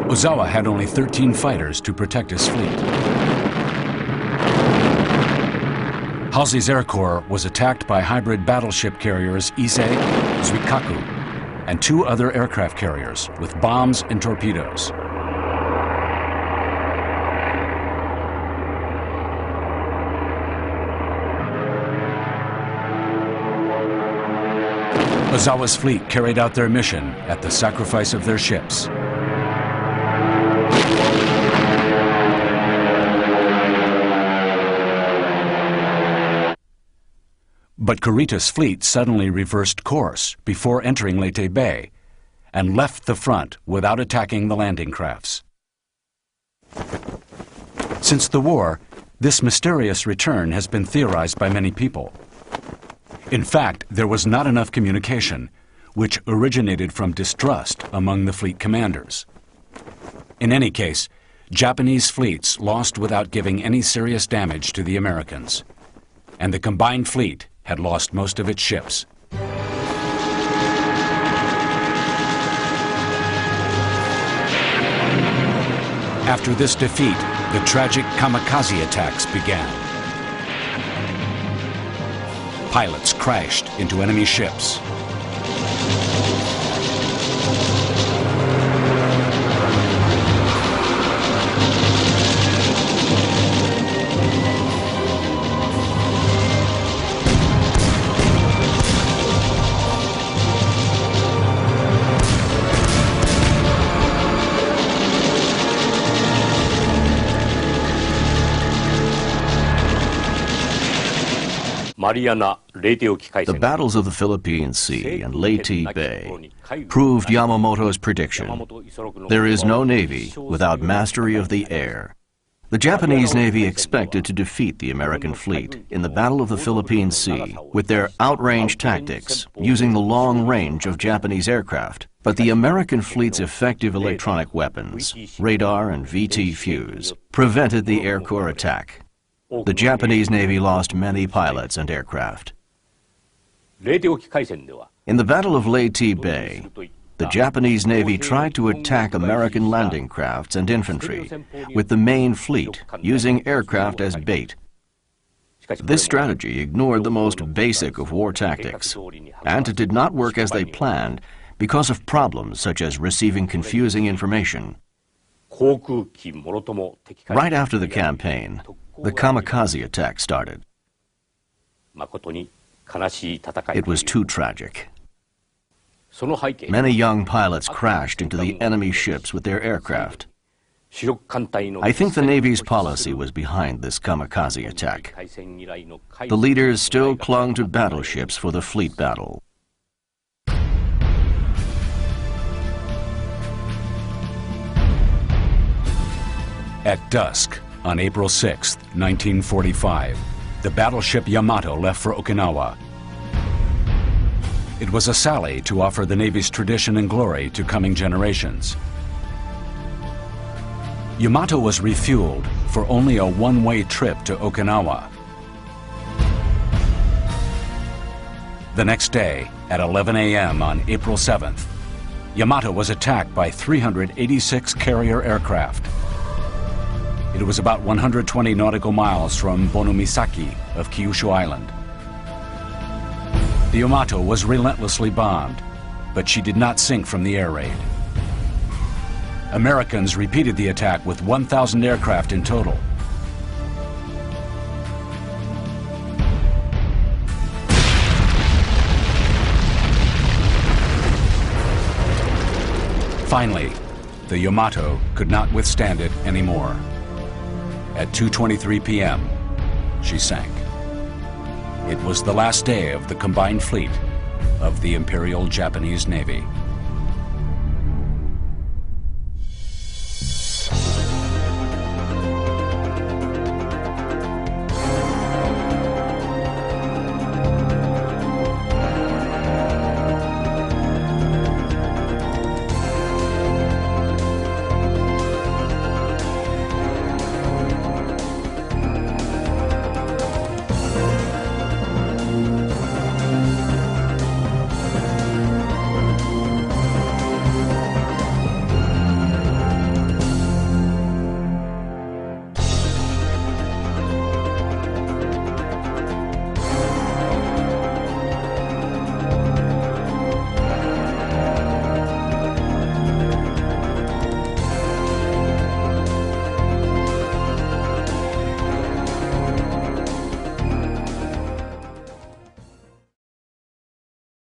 Ozawa had only 13 fighters to protect his fleet. Halsey's Air Corps was attacked by hybrid battleship carriers Ise, Suikaku, and 2 other aircraft carriers with bombs and torpedoes. Ozawa's fleet carried out their mission at the sacrifice of their ships. But Kurita's fleet suddenly reversed course before entering Leyte Bay and left the front without attacking the landing crafts. Since the war, this mysterious return has been theorized by many people. In fact, there was not enough communication, which originated from distrust among the fleet commanders. In any case, Japanese fleets lost without giving any serious damage to the Americans, and the combined fleet had lost most of its ships. After this defeat, the tragic kamikaze attacks began. Pilots crashed into enemy ships. The battles of the Philippine Sea and Leyte Bay proved Yamamoto's prediction. There is no navy without mastery of the air. The Japanese Navy expected to defeat the American fleet in the Battle of the Philippine Sea with their outrange tactics, using the long range of Japanese aircraft. But the American fleet's effective electronic weapons, radar and VT fuse, prevented the Air Corps attack. The Japanese Navy lost many pilots and aircraft. In the Battle of Leyte Bay, the Japanese Navy tried to attack American landing crafts and infantry with the main fleet, using aircraft as bait. This strategy ignored the most basic of war tactics, and it did not work as they planned because of problems such as receiving confusing information. Right after the campaign, the kamikaze attack started. It was too tragic. Many young pilots crashed into the enemy ships with their aircraft. I think the Navy's policy was behind this kamikaze attack. The leaders still clung to battleships for the fleet battle. At dusk, on April 6, 1945, the battleship Yamato left for Okinawa. It was a sally to offer the Navy's tradition and glory to coming generations. Yamato was refueled for only a one-way trip to Okinawa. The next day, at 11 a.m. on April 7th, Yamato was attacked by 386 carrier aircraft. It was about 120 nautical miles from Bonomisaki of Kyushu Island. The Yamato was relentlessly bombed, but she did not sink from the air raid. Americans repeated the attack with 1,000 aircraft in total. Finally, the Yamato could not withstand it anymore. At 2:23 p.m., she sank. It was the last day of the combined fleet of the Imperial Japanese Navy.